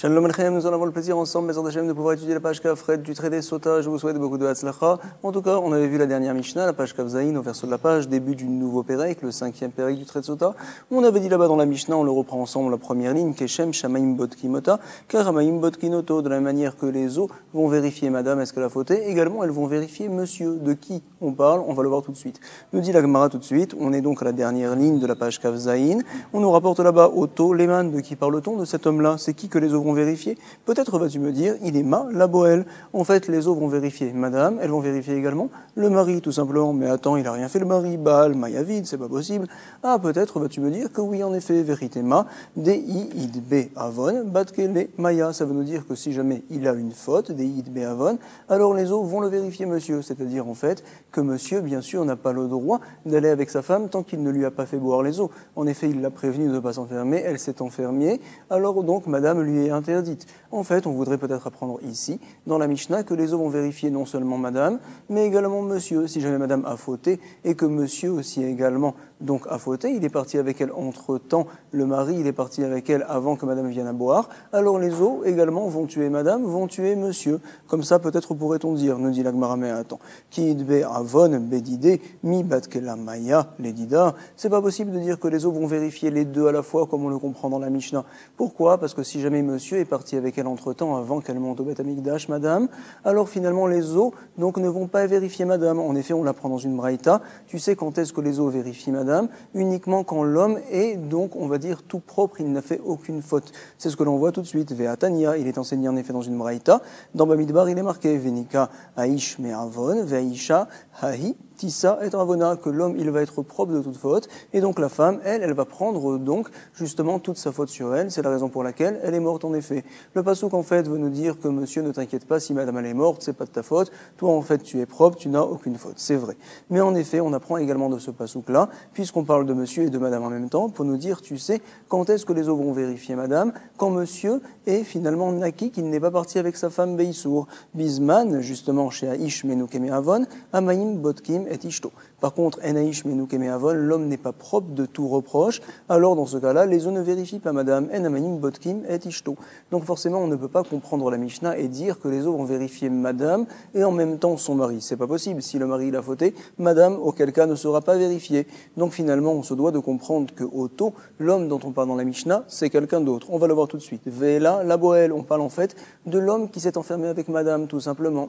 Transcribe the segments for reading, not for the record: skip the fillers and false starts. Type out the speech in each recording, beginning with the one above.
Shalom Aleichem, nous allons avoir le plaisir ensemble, Bezrat Hashem, de pouvoir étudier la page Kafret du traité Sota. Je vous souhaite beaucoup de Hatzlacha. En tout cas, on avait vu la dernière Mishnah, la page Kaf Zayin, au verso de la page, début du nouveau Pérec, le 5e Pérec du traité Sota. On avait dit là-bas dans la Mishnah, on le reprend ensemble, la première ligne, Keshem Shamaim Bodkimota, Karamaim Bodkinoto, de la manière que les eaux vont vérifier madame, est-ce qu'elle a fauté. Également, elles vont vérifier monsieur. De qui on parle, on va le voir tout de suite. Nous dit la Gemara tout de suite, on est donc à la dernière ligne de la page Kaf Zayin. On nous rapporte là-bas Otto, Leman, de qui parle-t-on, de cet homme-là? C'est qui que les eaux vont vérifier? Peut-être vas-tu me dire, il est la Boël. En fait, les eaux vont vérifier madame, elles vont vérifier également le mari, tout simplement. Mais attends, il n'a rien fait le mari, Baal, Mayavid, c'est pas possible. Ah, peut-être vas-tu me dire que oui, en effet, véritéma, dei idbe avon, batkele maya. Ça veut nous dire que si jamais il a une faute, dei idbe avon, alors les eaux vont le vérifier monsieur. C'est-à-dire, en fait, que monsieur, bien sûr, n'a pas le droit d'aller avec sa femme tant qu'il ne lui a pas fait boire les eaux. En effet, il l'a prévenue de ne pas s'enfermer, elle s'est enfermée, alors donc madame lui est interdite. En fait, on voudrait peut-être apprendre ici, dans la Mishnah, que les eaux vont vérifier non seulement madame, mais également monsieur. Si jamais madame a fauté, et que monsieur aussi également donc a fauté, il est parti avec elle entre-temps, le mari, il est parti avec elle avant que madame vienne à boire, alors les eaux également vont tuer madame, vont tuer monsieur. Comme ça, peut-être pourrait-on dire, nous dit la Gemara, mais attends, ki idbe avon bedide, mi batkela maya ledida. C'est pas possible de dire que les eaux vont vérifier les deux à la fois, comme on le comprend dans la Mishnah. Pourquoi? Parce que si jamais monsieur est parti avec elle entre-temps, avant qu'elle monte au Beth Amikdash, madame, alors finalement les eaux donc ne vont pas vérifier madame. En effet, on l'apprend dans une braïta. Tu sais quand est-ce que les eaux vérifient madame? Uniquement quand l'homme est donc, on va dire, tout propre, il n'a fait aucune faute. C'est ce que l'on voit tout de suite. Ve'atania, il est enseigné en effet dans une braïta. Dans Bamidbar, il est marqué Venika aish me'avon, ve'aisha hahi Tissa et Ravona, que l'homme, il va être propre de toute faute, et donc la femme, elle va prendre donc justement toute sa faute sur elle. C'est la raison pour laquelle elle est morte en effet. Le passouk en fait veut nous dire que monsieur, ne t'inquiète pas, si madame elle est morte, c'est pas de ta faute. Toi en fait tu es propre, tu n'as aucune faute. C'est vrai. Mais en effet, on apprend également de ce passouk là, puisqu'on parle de monsieur et de madame en même temps, pour nous dire, tu sais, quand est-ce que les eaux vont vérifier madame? Quand monsieur est finalement naki, qu'il n'est pas parti avec sa femme Beissour. Bisman, justement chez Aish Menukeme Avon, Amaim Botkim et Ishto. Par contre, Enaish Menukeme Avon, l'homme n'est pas propre de tout reproche, alors dans ce cas-là, les eaux ne vérifient pas madame, Enamaim Botkim et Ishto. Donc forcément, on ne peut pas comprendre la Mishnah et dire que les eaux vont vérifier madame et en même temps son mari. C'est pas possible. Si le mari l'a fauté, madame, auquel cas, ne sera pas vérifiée. Donc finalement, on se doit de comprendre que Otto, l'homme dont on parle dans la Mishnah, c'est quelqu'un d'autre. On va le voir tout de suite. Vela, la Boël, on parle en fait de l'homme qui s'est enfermé avec madame, tout simplement.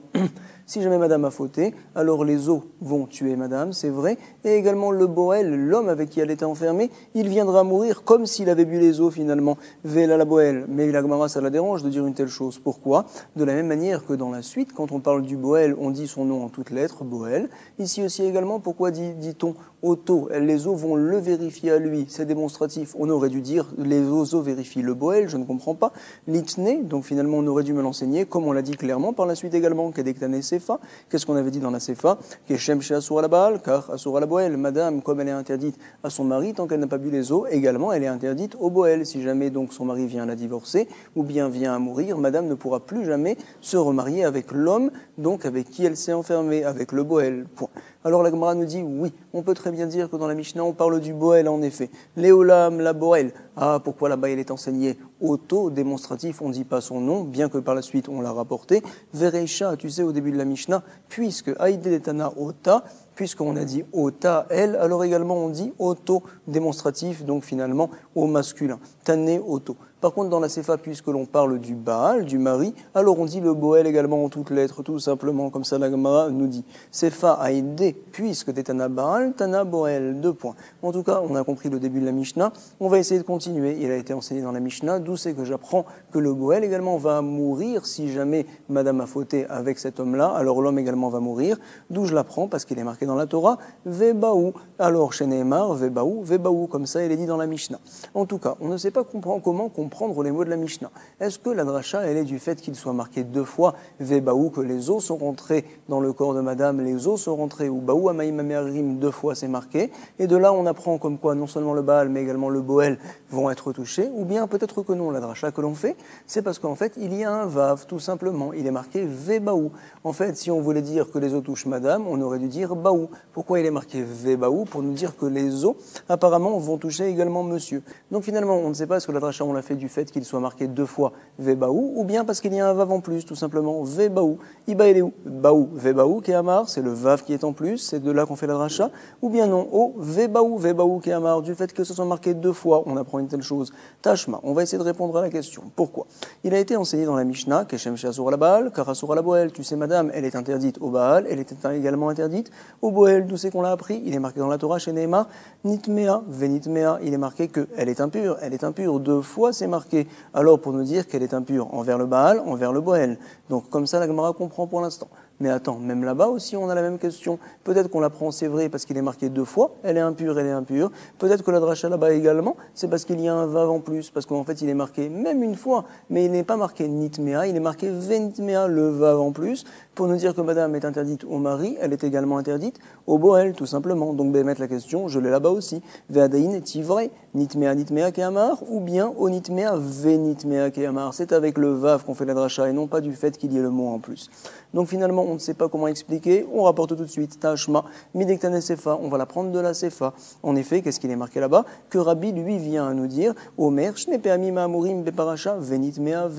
Si jamais madame a fauté, alors les eaux vont tuer madame, c'est vrai, et également le Boël, l'homme avec qui elle était enfermée, il viendra mourir comme s'il avait bu les eaux finalement. Vela la Boël. Mais la Gemara, ça la dérange de dire une telle chose. Pourquoi? De la même manière que dans la suite, quand on parle du Boël, on dit son nom en toutes lettres, Boël. Ici aussi également, pourquoi dit-on Otto? Les eaux vont le vérifier à lui, c'est démonstratif. On aurait dû dire les eaux vérifient le Boël, je ne comprends pas. Litné, donc finalement on aurait dû me l'enseigner, comme on l'a dit clairement par la suite également, Kedektane Sefa. Qu'est-ce qu'on avait dit dans la Sefa? Keshem chez Asura la Baal, car Asura la Boël, madame, comme elle est interdite à son mari, tant qu'elle n'a pas bu les eaux, également elle est interdite au Boël. Si jamais donc son mari vient à la divorcer, ou bien vient à mourir, madame ne pourra plus jamais se remarier avec l'homme, donc avec qui elle s'est enfermée, avec le Boël. Point. Alors la Gemara nous dit, oui, on peut très bien dire que dans la Mishnah, on parle du Boël en effet. Léolam, la Boël. Ah, pourquoi là-bas il est enseigné auto, démonstratif, on ne dit pas son nom, bien que par la suite on l'a rapporté. Vereisha, tu sais, au début de la Mishnah, puisque Aïdetana Ota, puisqu'on a dit Ota, elle, alors également on dit auto, démonstratif, donc finalement au masculin. Tané, auto. Par contre, dans la Sefa, puisque l'on parle du Baal, du mari, alors on dit le Boël également en toutes lettres, tout simplement, comme ça la Gemara nous dit. Sefa Aïdé, puisque t'es Tana Baal, Tana Boël, 2 points. En tout cas, on a compris le début de la Mishnah. On va essayer de continuer. Il a été enseigné dans la Mishnah, d'où c'est que j'apprends que le Boël également va mourir si jamais madame a fauté avec cet homme-là, alors l'homme également va mourir. D'où je l'apprends, parce qu'il est marqué dans la Torah, Vebaou. Alors, chez Nehemar, Vebaou, Vebaou, comme ça il est dit dans la Mishnah. En tout cas, on ne sait pas comment comprendre les mots de la Mishnah. Est-ce que la dracha, elle est du fait qu'il soit marqué 2 fois Vebaou, que les os sont rentrés dans le corps de madame, les os sont rentrés, ou Baou Amaïm Amerim 2 fois c'est marqué, et de là on apprend comme quoi non seulement le Baal, mais également le Boël vont être touchés, ou bien peut-être que non, la dracha que l'on fait, c'est parce qu'en fait il y a un Vav, tout simplement, il est marqué Vebaou. En fait, si on voulait dire que les os touchent madame, on aurait dû dire Baou. Pourquoi il est marqué Vebaou? Pour nous dire que les os, apparemment, vont toucher également monsieur. Donc finalement, on ne sait pas ce que la dracha on l'a fait du fait qu'il soit marqué 2 fois Vebaou, ou bien parce qu'il y a un vav en plus, tout simplement Vebaou. Iba il est où? Baou, Vebaou, Kehamar, c'est le vav qui est en plus, c'est de là qu'on fait la dracha, ou bien non, oh, Vebaou, Kehamar, du fait que ce soit marqué 2 fois, on apprend une telle chose. Tashma, on va essayer de répondre à la question. Pourquoi? Il a été enseigné dans la Mishnah, Keshem Sheasur la Baal, Karasur la Boel, tu sais madame, elle est interdite au Baal, elle est également interdite au Boel, d'où c'est qu'on l'a appris? Il est marqué dans la Torah chez Nehemar, Nitmea, Venitmea, il est marqué qu'elle est impure, 2 fois c'est marqué. Alors pour nous dire qu'elle est impure envers le Baal, envers le Boel. Donc comme ça la Gemara comprend pour l'instant. Mais attends, même là-bas aussi on a la même question. Peut-être qu'on l'apprend, c'est vrai, parce qu'il est marqué 2 fois, elle est impure. Peut-être que la dracha là-bas également, c'est parce qu'il y a un vav en plus, parce qu'en fait il est marqué même une fois, mais il n'est pas marqué nitmea, il est marqué venitmea, le vav en plus, pour nous dire que madame est interdite au mari, elle est également interdite au boel, tout simplement. Donc mettre la question, je l'ai là-bas aussi. Ve'adain est vrai, nitmea kehamar, ou bien au nitmea venitmea kehamar. C'est avec le vav qu'on fait la dracha et non pas du fait qu'il y ait le mot en plus. Donc finalement, on ne sait pas comment expliquer, on rapporte tout de suite, Tashma, Midektane Sefa, on va la prendre de la Sefa. En effet, qu'est-ce qu'il est marqué là-bas? Que Rabbi, lui, vient à nous dire, Omer, Shnepeami Ma'amurim Beparacha, Venitmea.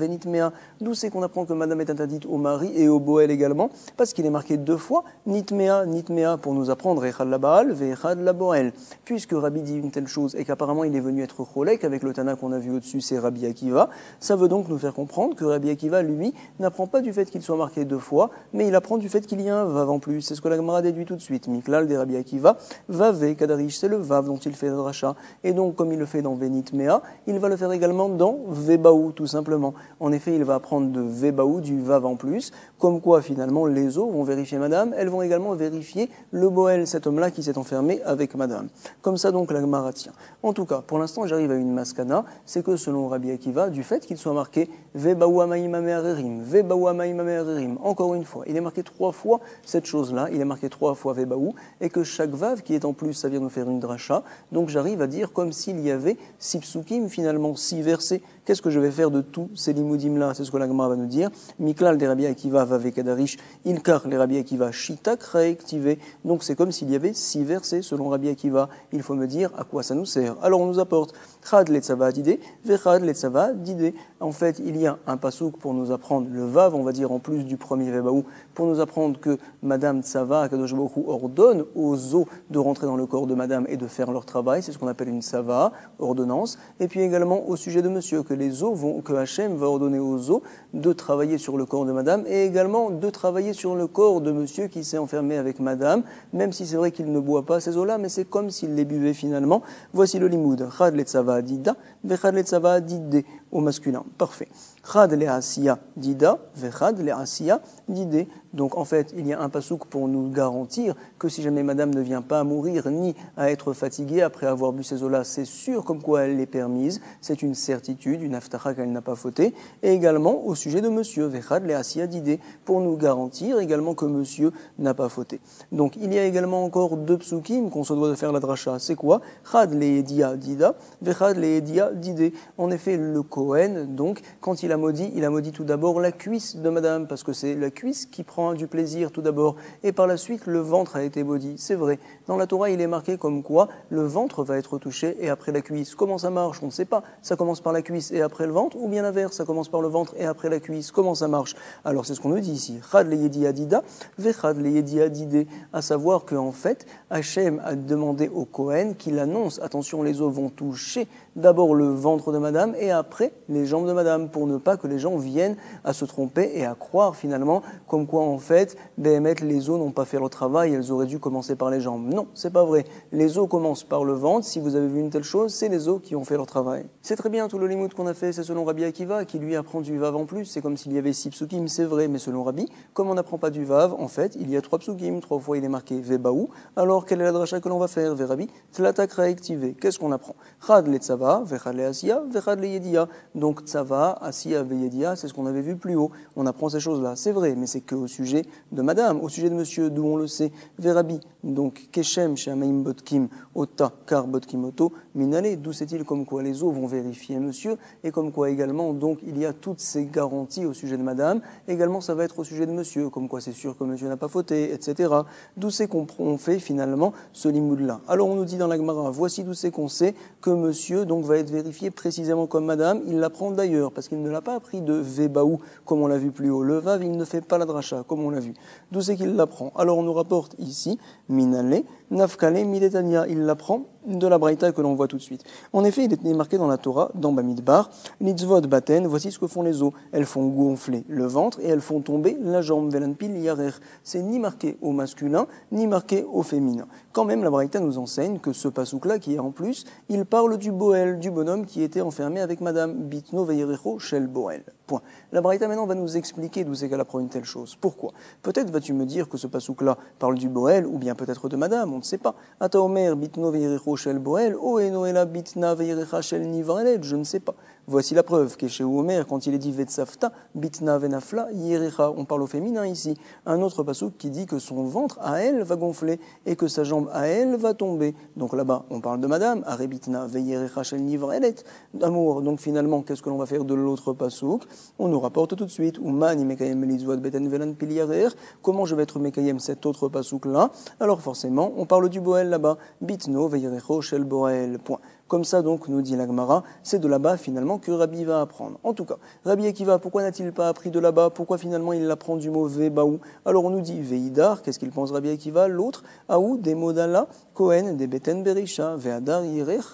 D'où c'est qu'on apprend que madame est interdite au mari et au boel également? Parce qu'il est marqué 2 fois, Nitmea, pour nous apprendre, Echad la Baal, Ve'echad la Boel. Puisque Rabbi dit une telle chose et qu'apparemment il est venu être cholek avec le Tana qu'on a vu au-dessus, c'est Rabbi Akiva, ça veut donc nous faire comprendre que Rabbi Akiva, lui, n'apprend pas du fait qu'il soit marqué 2 fois, mais il apprend du fait qu'il y a un vav en plus. C'est ce que la Gemara déduit tout de suite. Miklal de Rabbi Akiva, vave kadarish, c'est le vav dont il fait le dracha. Et donc, comme il le fait dans Venitmea, il va le faire également dans Vebaou, tout simplement. En effet, il va apprendre de Vebaou, du vav en plus, comme quoi finalement les eaux vont vérifier madame, elles vont également vérifier le boel, cet homme-là qui s'est enfermé avec madame. Comme ça donc la Gemara tient. En tout cas, pour l'instant, j'arrive à une maskana, c'est que selon Rabbi Akiva, du fait qu'il soit marqué Vebaou amaim amererim, Vebaou amaim amererim, encore une fois, il est marqué 3 fois cette chose-là, il est marqué 3 fois Vebaou, et que chaque vav qui est en plus, ça vient nous faire une dracha, donc j'arrive à dire comme s'il y avait 6 psukim, finalement 6 versets. Qu'est-ce que je vais faire de tous ces limoudim-là? C'est ce que la Gemara va nous dire. Miklal des Rabbi Akiva vave kadarish, ilkar les Rabbi Akiva shitak reektive. Donc c'est comme s'il y avait 6 versets selon Rabbi Akiva. Il faut me dire à quoi ça nous sert. Alors on nous apporte chad letzava d'idée, vechad letzava d'idée. En fait, il y a un pasouk pour nous apprendre le vav, on va dire en plus du premier Vebaou, pour nous apprendre que Madame Tsava, Kadosh Baruch Hu, ordonne aux os de rentrer dans le corps de Madame et de faire leur travail. C'est ce qu'on appelle une Tsava, ordonnance. Et puis également au sujet de Monsieur, que les os vont, que Hachem va ordonner aux os de travailler sur le corps de Madame et également de travailler sur le corps de Monsieur qui s'est enfermé avec Madame, même si c'est vrai qu'il ne boit pas ces os-là, mais c'est comme s'il les buvait finalement. Voici le limoud. Chad le Tsava dida, vechad le Tsava didé au masculin. Parfait. Chad le Asiya dida, vechad le Asiya didé. Donc en fait, il y a un pasouk pour nous garantir que si jamais madame ne vient pas à mourir ni à être fatiguée après avoir bu ces eaux-là, c'est sûr comme quoi elle est permise, c'est une certitude, une aftara qu'elle n'a pas fauté. Et également au sujet de monsieur, vechad le Asiya didé, pour nous garantir également que monsieur n'a pas fauté. Donc il y a également encore 2 psukim qu'on se doit de faire la dracha. C'est quoi? Chad le Edia dida, vechad le Edia didé. En effet, le Kohen, donc, quand il a maudit tout d'abord la cuisse de madame, parce que c'est la cuisse qui prend du plaisir tout d'abord, et par la suite le ventre a été maudit. C'est vrai. Dans la Torah, il est marqué comme quoi le ventre va être touché et après la cuisse. Comment ça marche? On ne sait pas. Ça commence par la cuisse et après le ventre, ou bien l'inverse, ça commence par le ventre et après la cuisse. Comment ça marche? Alors c'est ce qu'on nous dit ici. Chad le Yedi Adida, vechad le Yedi Adidé. À savoir qu'en fait, Hachem a demandé au Kohen qu'il annonce, attention, les os vont toucher d'abord le ventre de madame et après les jambes de madame, pour ne pas que les gens viennent à se tromper et à croire finalement comme quoi en fait, les os n'ont pas fait leur travail, elles auraient dû commencer par les jambes. Non, c'est pas vrai. Les os commencent par le ventre. Si vous avez vu une telle chose, c'est les os qui ont fait leur travail. C'est très bien, tout le limoud qu'on a fait, c'est selon Rabbi Akiva, qui lui apprend du vav en plus. C'est comme s'il y avait 6 psukim, c'est vrai, mais selon Rabbi, comme on n'apprend pas du vav, en fait, il y a 3 psukim, 3 fois il est marqué Vebaou. Alors, quelle est la dracha que l'on va faire? Verabi, tlatak reektive. Qu'est-ce qu'on apprend? Chad le tzava, vechad le asiya, vechad le yedia. Donc, tzava, asiya, veyedia, c'est ce qu'on avait vu plus haut. On apprend ces choses-là. C'est vrai, mais c'est que au sujet de madame, au sujet de monsieur, d'où on le sait, Verabi, donc Keshem, Shamaim Botkim, Ota, Kar Botkim Oto, Minale, d'où c'est-il comme quoi les eaux vont vérifier monsieur, et comme quoi également, donc, il y a toutes ces garanties au sujet de madame, également ça va être au sujet de monsieur, comme quoi c'est sûr que monsieur n'a pas fauté, etc. D'où c'est qu'on fait finalement ce limoud-là. Alors on nous dit dans la Gemara, voici d'où c'est qu'on sait que monsieur donc va être vérifié précisément comme madame, il l'apprend d'ailleurs, parce qu'il ne l'a pas appris de Vebaou, comme on l'a vu plus haut. Le Vav, il ne fait pas la dracha, comme on l'a vu. D'où c'est qu'il l'apprend? Alors on nous rapporte ici, Minale, Nafkale, Midetania, il l'apprend de la Braïta que l'on voit tout de suite. En effet, il est marqué dans la Torah, dans Bamidbar, Nitzvot Baten, voici ce que font les os. Elles font gonfler le ventre et elles font tomber la jambe, Velanpil Yarer. C'est ni marqué au masculin, ni marqué au féminin. Quand même, la Braïta nous enseigne que ce pasouk-là, qui est en plus, il parle du Boel, du bonhomme qui était enfermé avec madame, Bitno Veyerecho Shel Boel. Point. La Braïta maintenant va nous expliquer d'où c'est qu'elle apprend une telle chose. Pourquoi? Peut-être vas-tu me dire que ce pasouk-là parle du Boel, ou bien peut-être de madame, on ne sait pas. Ata Omer, Bitno Veyerecho Shel Boel, O Enoela Bitna Veyerecha Shel Nivarelet, je ne sais pas. Voici la preuve, chez Omer, quand il est dit Vetsafta, Bitna Venafla, Yerecha, on parle au féminin ici. Un autre pasouk qui dit que son ventre à elle va gonfler et que sa jambe à elle va tomber. Donc là-bas, on parle de madame, Arebitna Veyerecha Shel Nivrelet, d'amour. Donc finalement, qu'est-ce que l'on va faire de l'autre pasouk? On nous rapporte tout de suite, Umani Mekayem Elizouad Beten Velan Piliarer, comment je vais être Mekayem cet autre pasouk-là? Alors forcément, on parle du Boel là-bas, Bitno Veyerecho Shel Boel, point. Comme ça, donc, nous dit la Gemara, c'est de là-bas, finalement, que Rabbi va apprendre. En tout cas, Rabbi Akiva, pourquoi n'a-t-il pas appris de là-bas? Pourquoi, finalement, il apprend du mot Vebaou? Alors, on nous dit Veidar, qu'est-ce qu'il pense Rabbi Akiva? L'autre, Aou, des Modala, Kohen, des Beten Berisha, Veadar, Yirech.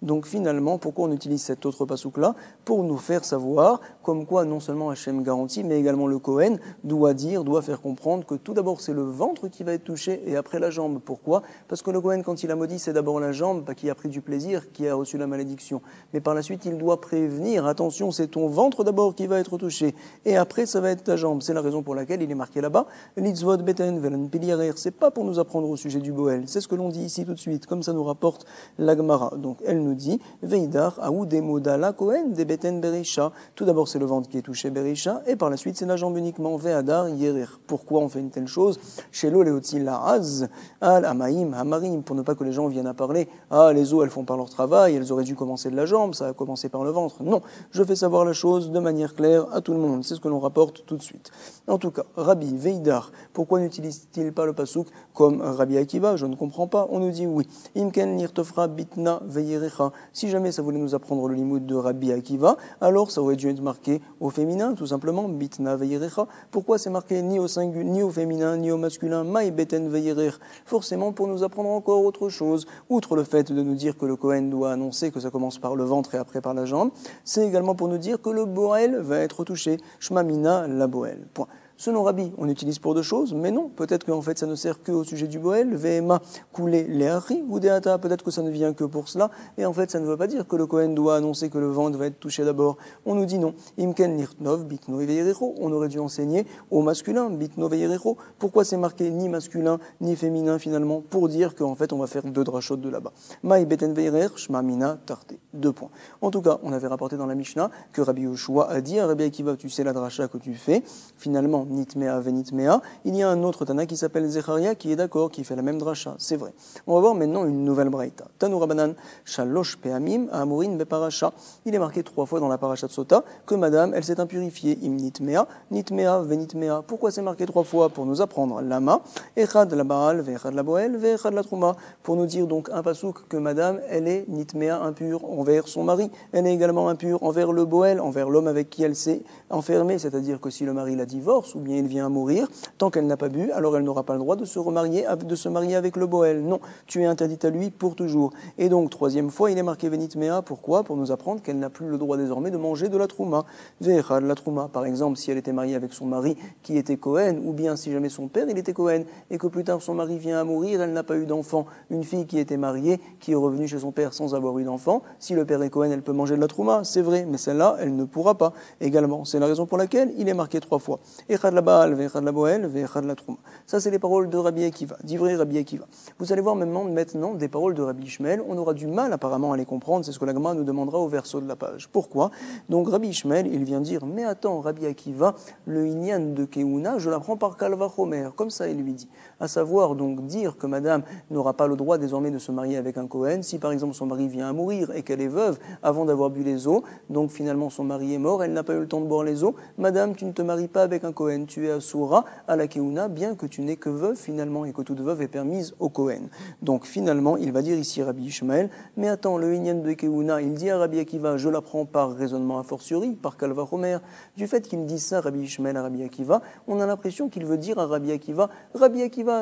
Donc, finalement, pourquoi on utilise cet autre pasouk-là? Pour nous faire savoir, comme quoi, non seulement Hachem garantit, mais également le Kohen doit faire comprendre que tout d'abord, c'est le ventre qui va être touché et après la jambe. Pourquoi? Parce que le Kohen, quand il a maudit, c'est d'abord la jambe, pas qui a pris du plaisir, qui a reçu la malédiction. Mais par la suite, il doit prévenir, attention, c'est ton ventre d'abord qui va être touché, et après, ça va être ta jambe. C'est la raison pour laquelle il est marqué là-bas, Litzvot Beten Velan Piliarer. C'est pas pour nous apprendre au sujet du Boel, c'est ce que l'on dit ici tout de suite, comme ça nous rapporte la Gemara. Donc, elle nous dit, Veidar, Aou, Demodala, Kohen, des Beten Berisha. Tout d'abord, c'est le ventre qui est touché, Berisha, et par la suite, c'est la jambe uniquement, Veadar, Yerer. Pourquoi on fait une telle chose? Chez l'Oléoti, la Az, Al, Amaim, Hamarim, pour ne pas que les gens viennent à parler, ah, les os, elles font pas leur travail, elles auraient dû commencer de la jambe, ça a commencé par le ventre. Non, je fais savoir la chose de manière claire à tout le monde. C'est ce que l'on rapporte tout de suite. En tout cas, Rabbi Veidar, pourquoi n'utilise-t-il pas le pasouk comme Rabbi Akiva? Je ne comprends pas. On nous dit oui. Imken nirtofra bitna veyerecha. Si jamais ça voulait nous apprendre le limoud de Rabbi Akiva, alors ça aurait dû être marqué au féminin, tout simplement, bitna veyerecha. Pourquoi c'est marqué ni au singulier, ni au féminin, ni au masculin, maï beten veyerer? Forcément pour nous apprendre encore autre chose. Outre le fait de nous dire que le Kohen doit annoncer que ça commence par le ventre et après par la jambe, c'est également pour nous dire que le Boel va être touché. Shmamina la Boel. Point. Selon Rabbi, on utilise pour deux choses, mais non, peut-être qu'en fait ça ne sert que au sujet du Boel, Vema, couler les Hari ou Deata, peut-être que ça ne vient que pour cela, et en fait ça ne veut pas dire que le Kohen doit annoncer que le ventre va être touché d'abord. On nous dit non, Imken Nirtnov, Bitno Veyerecho, on aurait dû enseigner au masculin, Bitno Veyerecho. Pourquoi c'est marqué ni masculin ni féminin finalement? Pour dire qu'en fait on va faire deux drachot de là-bas. Maï Beten Veyerer, Shmamina Tarte. 2 points. En tout cas, on avait rapporté dans la Mishnah que Rabbi Yoshua a dit à Rabbi Akiva, tu sais la dracha que tu fais, finalement, Nitmea Venitmea, il y a un autre Tana qui s'appelle Zecharia qui est d'accord, qui fait la même dracha, c'est vrai. On va voir maintenant une nouvelle braïta. Tanu Rabanan, Shalosh Peamim, Amorin Beparacha. Il est marqué 3 fois dans la paracha de Sota que madame, elle s'est impurifiée, Im Nitmea, Nitmea, Venitmea. Pourquoi c'est marqué 3 fois? Pour nous apprendre Lama, Echad la Baal, Vechad la Boel, Vechad la Trouma. Pour nous dire donc un pasouk que madame, elle est Nitmea impure envers son mari. Elle est également impure envers le Boel, envers l'homme avec qui elle s'est enfermée. C'est-à-dire que si le mari la divorce ou bien il vient à mourir, tant qu'elle n'a pas bu, alors elle n'aura pas le droit de se marier avec le Boel. Non, tu es interdite à lui pour toujours. Et donc, 3e fois, il est marqué Venitmea. Pourquoi? Pour nous apprendre qu'elle n'a plus le droit désormais de manger de la Trouma. Vechad la Trouma. Par exemple, si elle était mariée avec son mari qui était Cohen, ou bien si jamais son père il était Cohen, et que plus tard son mari vient à mourir, elle n'a pas eu d'enfant. Une fille qui était mariée, qui est revenue chez son père sans avoir eu d'enfant, si le père est Cohen, elle peut manger de la Trouma, c'est vrai, mais celle-là, elle ne pourra pas. Également, c'est la raison pour laquelle il est marqué 3 fois. Echad la Baal, Vechad la Boel, Vechad la Trouma. Ça, c'est les paroles de Rabbi Akiva, d'Ivrei Rabbi Akiva. Vous allez voir maintenant des paroles de Rabbi Ishmael. On aura du mal apparemment à les comprendre, c'est ce que la Gemara nous demandera au verso de la page. Pourquoi? Donc Rabbi Ishmael, il vient dire, mais attends, Rabbi Akiva, le Inyan de Keuna, je l'apprends par Kalva Chomer, comme ça il lui dit. À savoir donc dire que madame n'aura pas le droit désormais de se marier avec un Cohen, si par exemple son mari vient à mourir et qu'elle est veuve avant d'avoir bu les eaux, donc finalement son mari est mort, elle n'a pas eu le temps de boire les eaux, madame tu ne te maries pas avec un Cohen. Kohen, tu es Asura à la Keuna, bien que tu n'es que veuve finalement et que toute veuve est permise au Kohen. Donc finalement, il va dire ici Rabbi Ishmael, mais attends, le Inyan de Keuna, il dit à Rabbi Akiva, je l'apprends par raisonnement a fortiori, par Kalva Homer. Du fait qu'il dit ça, Rabbi Ishmael à Rabbi Akiva, on a l'impression qu'il veut dire à Rabbi Akiva,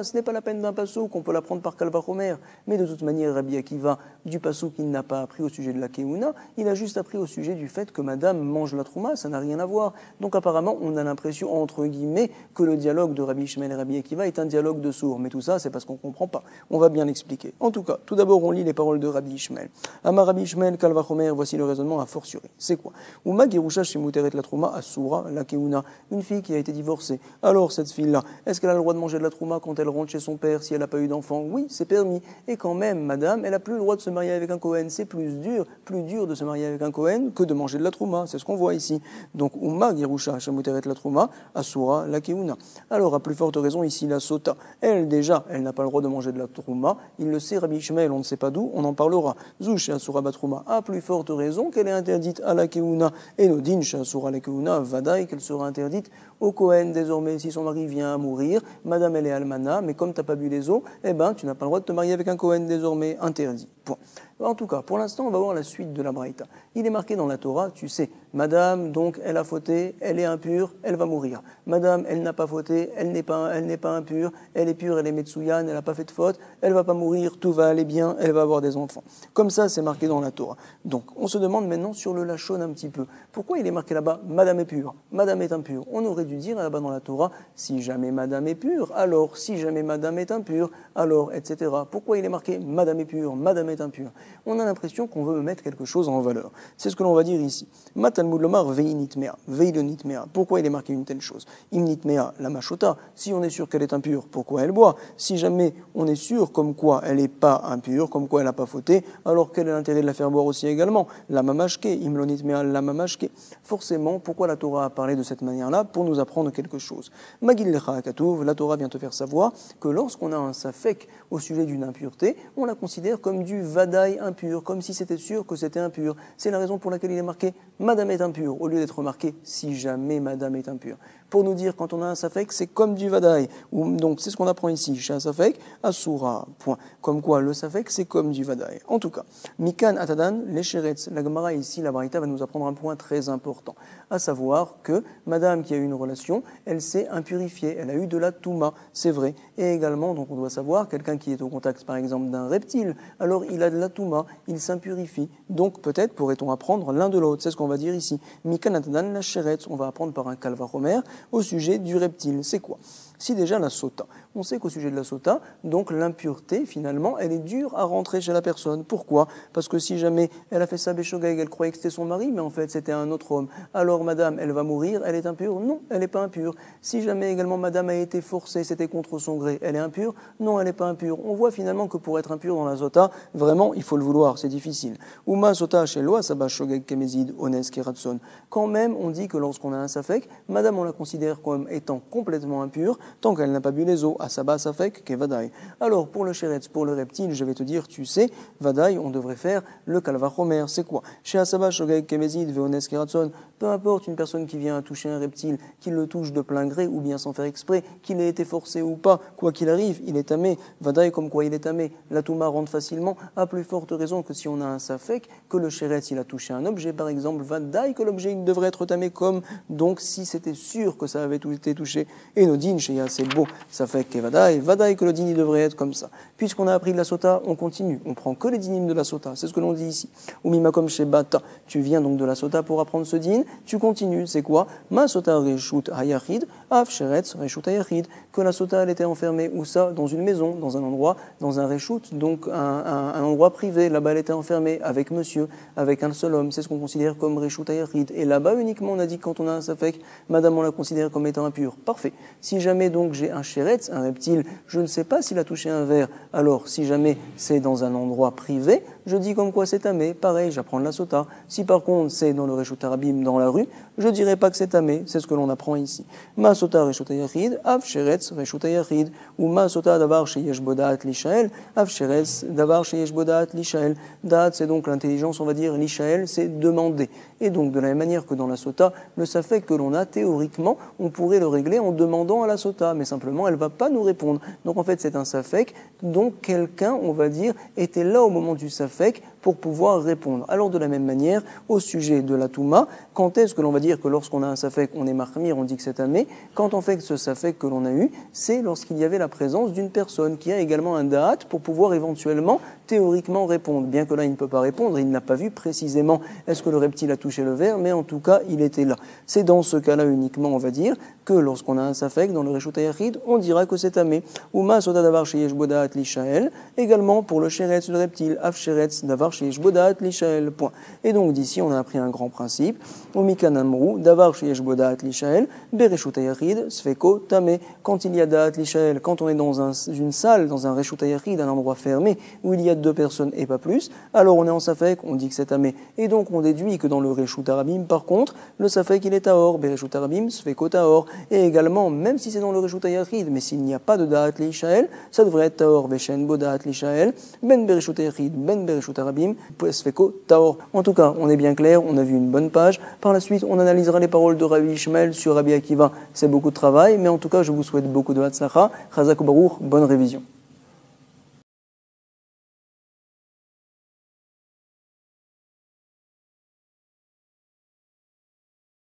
ce n'est pas la peine d'un pasouk, qu'on peut l'apprendre par Kalva Homer. Mais de toute manière, Rabbi Akiva, du pasouk qu'il n'a pas appris au sujet de la Keuna, il a juste appris au sujet du fait que madame mange la trouma, ça n'a rien à voir. Donc apparemment, on a l'impression, entre guillemets, que le dialogue de Rabbi Ishmael et Rabbi Akiva est un dialogue de sourds. Mais tout ça, c'est parce qu'on ne comprend pas. On va bien l'expliquer. En tout cas, tout d'abord, on lit les paroles de Rabbi Ishmael. Amar Rabbi Ishmael, Kalva Homer, voici le raisonnement a fortiori. C'est quoi? Uma Gerusha Shemuteret la trouma Asura, la Keuna, une fille qui a été divorcée. Alors, cette fille-là, est-ce qu'elle a le droit de manger de la trouma quand elle rentre chez son père si elle n'a pas eu d'enfant? Oui, c'est permis. Et quand même, madame, elle n'a plus le droit de se marier avec un Kohen. C'est plus dur de se marier avec un Kohen que de manger de la trouma. C'est ce qu'on voit ici. Donc, Uma Gerusha Shemuteret la trouma Asura, la Keuna. Alors, à plus forte raison, ici, la Sota. Elle, déjà, elle n'a pas le droit de manger de la trouma. Il le sait, Rabbi Ishmael, on ne sait pas d'où, on en parlera. Zouch Asura Batrouma, à plus forte raison qu'elle est interdite à la Keuna. Et Nodin Asura la Keuna, Vadaï, qu'elle sera interdite au Kohen. Désormais, si son mari vient à mourir, madame, elle est almana, mais comme tu n'as pas bu les eaux, eh ben, tu n'as pas le droit de te marier avec un Kohen, désormais interdit. Point. En tout cas, pour l'instant, on va voir la suite de la Braïta. Il est marqué dans la Torah, tu sais, madame, donc, elle a fauté, elle est impure, elle va mourir. Madame, elle n'a pas fauté, elle n'est pas impure, elle est pure, elle est Metsuyan, elle n'a pas fait de faute, elle va pas mourir, tout va aller bien, elle va avoir des enfants. Comme ça, c'est marqué dans la Torah. Donc, on se demande maintenant sur le Lachon un petit peu. Pourquoi il est marqué là-bas, madame est pure, madame est impure? On aurait dû dire là-bas dans la Torah, si jamais madame est pure, alors, si jamais madame est impure, alors, etc. Pourquoi il est marqué, madame est pure, madame est impure? On a l'impression qu'on veut mettre quelque chose en valeur. C'est ce que l'on va dire ici. Matalmud lomar veinitmea, veilonitmea. Pourquoi il est marqué une telle chose? Imnitmea, la machota. Si on est sûr qu'elle est impure, pourquoi elle boit? Si jamais on est sûr comme quoi elle n'est pas impure, comme quoi elle n'a pas fauté, alors quel est l'intérêt de la faire boire aussi également? La mamashke, imlonitmea, la mamashke. Forcément, pourquoi la Torah a parlé de cette manière-là? Pour nous apprendre quelque chose. Magil lecha katuv, la Torah vient te faire savoir que lorsqu'on a un safek au sujet d'une impureté, on la considère comme du vadaï impur, comme si c'était sûr que c'était impur. C'est la raison pour laquelle il est marqué « Madame est impure » au lieu d'être marqué « Si jamais Madame est impure ». Pour nous dire, quand on a un safek, c'est comme du vadaï. Donc, c'est ce qu'on apprend ici. Chez un safek, asura, point. Comme quoi, le safek, c'est comme du vadaï. En tout cas, mikan atadan, lesheretz. La Gemara ici, la Braïta va nous apprendre un point très important. À savoir que Madame qui a eu une relation, elle s'est impurifiée. Elle a eu de la touma, c'est vrai. Et également, donc, on doit savoir, quelqu'un qui est au contact, par exemple, d'un reptile, alors il a de la touma, il s'impurifie. Donc, peut-être pourrait-on apprendre l'un de l'autre. C'est ce qu'on va dire ici. Mikan atadan, lesheretz. On va apprendre par un Kalva Homer au sujet du reptile. C'est quoi? Si déjà la sota, on sait qu'au sujet de la sota, donc l'impureté, finalement, elle est dure à rentrer chez la personne. Pourquoi? Parce que si jamais elle a fait ça Béchogeg, elle croyait que c'était son mari, mais en fait c'était un autre homme. Alors madame, elle va mourir, elle est impure? Non, elle n'est pas impure. Si jamais également madame a été forcée, c'était contre son gré, elle est impure? Non, elle n'est pas impure. On voit finalement que pour être impure dans la sota, vraiment, il faut le vouloir, c'est difficile. Uma sota chez loi, sabah shogeg kemezid, ones keratson. Quand même, on dit que lorsqu'on a un safek, madame, on la considère comme étant complètement impure, tant qu'elle n'a pas bu les eaux, à Saba Safek, qu'est Vadaï. Alors, pour le Sheretz, pour le reptile, je vais te dire, tu sais, Vadaï, on devrait faire le Kalva Homer. C'est quoi? Chez Asaba, Shogeg, Kemezid, Veones, Keratson, peu importe une personne qui vient à toucher un reptile, qu'il le touche de plein gré ou bien sans faire exprès, qu'il ait été forcé ou pas, quoi qu'il arrive, il est tamé. Vadaï, comme quoi il est tamé. La Touma rentre facilement, à plus forte raison que si on a un Safek, que le Sheretz, il a touché un objet, par exemple, Vadaï, que l'objet, il devrait être tamé comme, donc, si c'était sûr que ça avait été touché. Et Nodin, chez c'est beau, ça fait que Vadaï que le dîni devrait être comme ça. Puisqu'on a appris de la sota, on continue. On prend que les dynimes de la sota. C'est ce que l'on dit ici. Ou mimakom chez Bata. Tu viens donc de la sota pour apprendre ce din. Tu continues. C'est quoi? Ma sota reshut hayachid, af sheretz reshut hayachid. Que la sota, elle était enfermée. Où ça? Dans une maison, dans un endroit, dans un reshut, donc un endroit privé. Là-bas, elle était enfermée avec monsieur, avec un seul homme. C'est ce qu'on considère comme reshut hayachid. Et là-bas, uniquement, on a dit que quand on a un safek, madame, on la considère comme étant impure. Parfait. Si jamais donc j'ai un sheretz, un reptile, je ne sais pas s'il a touché un verre. Alors, si jamais c'est dans un endroit privé, je dis comme quoi c'est tamé, pareil, j'apprends de la sota. Si par contre c'est dans le Reshut Harabim, dans la rue, je dirais pas que c'est tamé, c'est ce que l'on apprend ici. Ma sota Reshut Hayachid, av sheretz Reshut Hayachid, ou ma sota davar sheyesh bodat lishael, av sheretz davar sheyesh bodat lishael. Dat, c'est donc l'intelligence, on va dire, lishael, c'est demander. Et donc de la même manière que dans la sota, le safek que l'on a, théoriquement, on pourrait le régler en demandant à la sota, mais simplement elle va pas nous répondre. Donc en fait c'est un safek dont quelqu'un, on va dire, était là au moment du safek pour pouvoir répondre. Alors de la même manière, au sujet de la touma, quand est-ce que l'on va dire que lorsqu'on a un safek, on est marmir, on dit que c'est tamé? Quand on fait ce safek que l'on a eu, c'est lorsqu'il y avait la présence d'une personne qui a également un da'at pour pouvoir éventuellement, théoriquement répondre. Bien que là il ne peut pas répondre, il n'a pas vu précisément est-ce que le reptile a touché le verre, mais en tout cas il était là. C'est dans ce cas-là uniquement, on va dire, que lorsqu'on a un safek dans le Reshut Hayachid, on dira que c'est tamé. Uma soda davar sheyesh bodat lishael, également pour le sheretz, le reptile, af sheretz davar sheyesh bodat lishael. Point. Et donc d'ici on a appris un grand principe. Omikan amrou davar sheyesh bodat lishael, bereshut Hayachid, sfeko tamé. Quand il y a da'at lishael, quand on est dans une salle, dans un Reshut Hayachid, un endroit fermé, où il y a 2 personnes et pas plus, alors on est en safek, on dit que c'est tamé. Et donc on déduit que dans le Reshut Harabim, par contre, le safek il est taor, bereshut Harabim, sfeko taor. Et également, même si c'est dans le Reshut Hayachid, mais s'il n'y a pas de da'at lishael, ça devrait être taor, veshen bo da'at lishael, ben bereshut Hayachid, ben bereshut Harabim, sfeko taor. En tout cas, on est bien clair, on a vu une bonne page. Par la suite, on analysera les paroles de Rabbi Ishmael sur Rabbi Akiva. C'est beaucoup de travail, mais en tout cas, je vous souhaite beaucoup de hatzlacha. Chazak u'baruch, bonne révision.